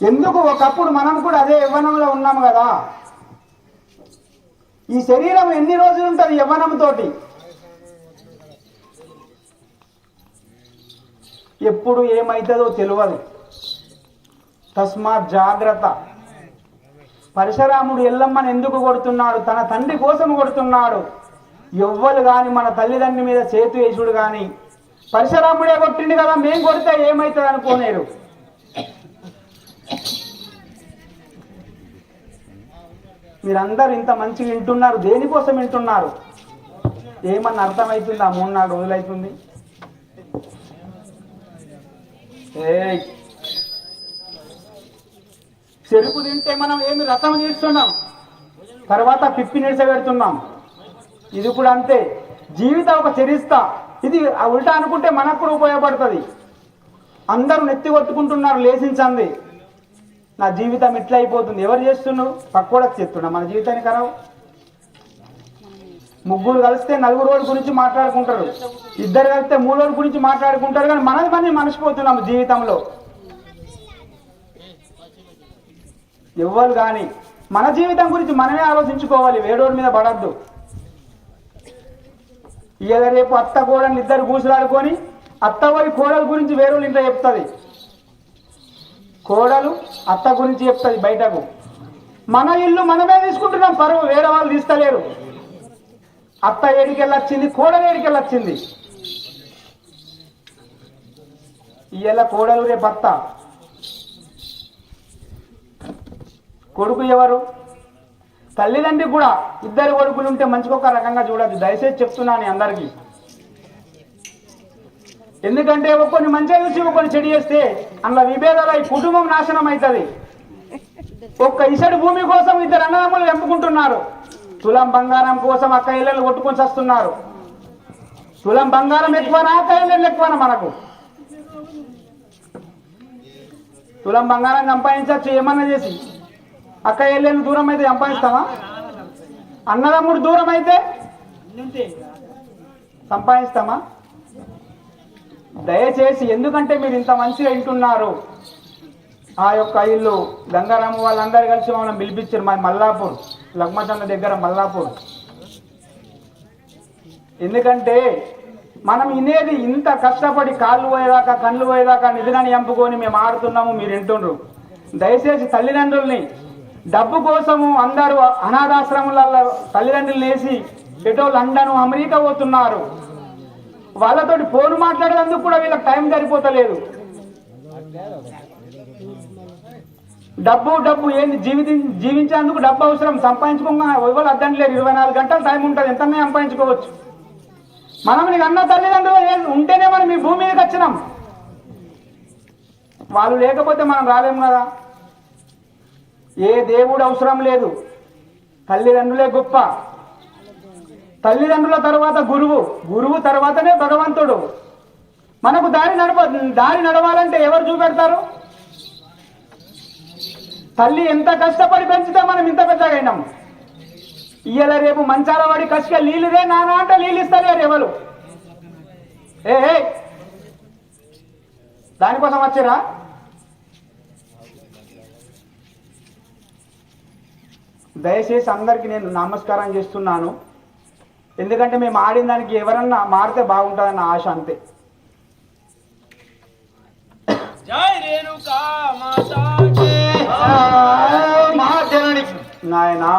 ఎందుకు ఒకప్పుడు మనం కూడా అదే యవ్వనంలో ఉన్నాము కదా. ఈ శరీరం ఎన్ని రోజులు ఉంటుంది యవ్వనంతో? ఎప్పుడు ఏమవుతుందో తెలియదు. తస్మాత్ జాగ్రత్త. పరశురాముడు ఎల్లమ్మని ఎందుకు కొడుతున్నాడు? తన తండ్రి కోసం కొడుతున్నాడు. ఎవ్వరు కానీ మన తల్లిదండ్రి మీద చేతు వేసుడు కానీ పరశురాముడే కొట్టిండు కదా, మేం కొడితే ఏమవుతుంది అనుకోలేరు. మీరందరూ ఇంత మంచిగా వింటున్నారు, దేనికోసం వింటున్నారు? ఏమన్నా అర్థమవుతుందా? 3-4 రోజులు అవుతుంది. చెరుకు తింటే మనం ఏమి రసం తీస్తున్నాం, తర్వాత పిప్పి నిడిచబెడుతున్నాం. ఇది కూడా అంతే. జీవితం ఒక చరిస్తా. ఇది ఉల్టా అనుకుంటే మనకు కూడా ఉపయోగపడుతుంది. అందరూ నెత్తి కొట్టుకుంటున్నారు లేచించండి. నా జీవితం ఇట్లా అయిపోతుంది. ఎవరు చేస్తున్నావు? పక్కోడకు చెప్తున్నా మన జీవితాన్ని ఖరాబ్. ముగ్గురు కలిస్తే 4 రోజుల గురించి మాట్లాడుకుంటారు, 2 కలిస్తే 3 రోజుల గురించి మాట్లాడుకుంటారు. కానీ మనది మనిషిపోతున్నాము జీవితంలో. ఎవ్వరు కానీ మన జీవితం గురించి మనమే ఆలోచించుకోవాలి, వేడోడి మీద పడద్దు. ఇవాళ రేపు అత్త కోడలు 2 కూసులాడుకొని అత్త పోయి కోడల గురించి వేరేళ్ళు ఇంట్లో చెప్తుంది. కోడలు అత్త గురించి చెప్తుంది బయటకు. మన ఇల్లు మనమే తీసుకుంటున్నాం పరువు, వేరే వాళ్ళు తీస్తలేరు. అత్త ఏడికెళ్ళొచ్చింది, కోడలు ఏడికెళ్ళొచ్చింది. ఇవాళ కోడలు రేపు అత్త. కొడుకు ఎవరు? తల్లిదండ్రి కూడా 2 కొడుకులు ఉంటే మంచిగా ఒక రకంగా చూడద్దు. దయచేసి చెప్తున్నాను అందరికీ. ఎందుకంటే కొన్ని మంచిగా చూసి కొన్ని చెడు చేస్తే అందులో విభేదాలు కుటుంబం నాశనం అవుతుంది. ఒక్క ఇసడి భూమి కోసం 2 అన్నదమ్ములు వెంపుకుంటున్నారు. తులం బంగారం కోసం అక్క ఇళ్ళలు కొట్టుకొని వస్తున్నారు. తులం బంగారం ఎక్కువనా అక్క ఇళ్ళలు ఎక్కువనా? మనకు తులం బంగారం సంపాదించవచ్చు ఏమన్నా చేసి. అక్క ఇళ్ళను దూరం అయితే సంపాదిస్తామా? అన్నదమ్ముడు దూరం అయితే సంపాదిస్తామా? దయచేసి, ఎందుకంటే మీరు ఇంత మంచిగా వింటున్నారు. ఆ యొక్క ఇల్లు గంగారాము వాళ్ళందరూ కలిసి మనం పిలిపించారు. మా మల్లాపూర్, లగ్మచంద దగ్గర మల్లాపూర్. ఎందుకంటే మనం ఇనేది ఇంత కష్టపడి కాళ్ళు పోయేదాకా కళ్ళు పోయేదాకా నిధులని చంపుకొని మేము ఆడుతున్నాము, మీరు వింటుండ్రు. దయచేసి తల్లిదండ్రుల్ని డబ్బు కోసము అందరూ అనాథాశ్రమాలలో తల్లిదండ్రులు వేసి ఎటో లండన్ అమెరికా పోతున్నారు. వాళ్ళతోటి ఫోన్ మాట్లాడేందుకు కూడా వీళ్ళకి టైం సరిపోతలేదు. డబ్బు ఏంది? జీవించేందుకు డబ్బు అవసరం. సంపాదించుకోగా ఎవరు అడ్డంలేరు. 24 గంటలు టైం ఉంటుంది, ఎంతనే సంపాదించుకోవచ్చు. మనం నీకు అన్న తల్లిదండ్రులు ఉంటేనే మనం మీ భూమి మీదకి వచ్చినాం. వాళ్ళు లేకపోతే మనం రాలేము కదా. ఏ దేవుడు అవసరం లేదు, తల్లిదండ్రులే గొప్ప. తల్లిదండ్రుల తర్వాత గురువు తర్వాతనే భగవంతుడు. మనకు దారి నడవాలంటే ఎవరు చూపెడతారు? తల్లి ఎంత కష్టపడి పెంచితే మనం ఇంత పెద్దగా అయినాం. ఇయ్యాల రేపు మంచాల వాడి కసిగా నీళ్ళుదే నానా అంటే నీళ్ళు ఇస్తారు ఎవరు? దానికోసం వచ్చారా? దయచేసి అందరికీ నేను నమస్కారం చేస్తున్నాను. ఎందుకంటే మేము ఆడిన దానికి ఎవరన్నా మారితే బాగుంటుందన్న ఆశ, అంతే. జై రేణుకా మాతా, నాయనా.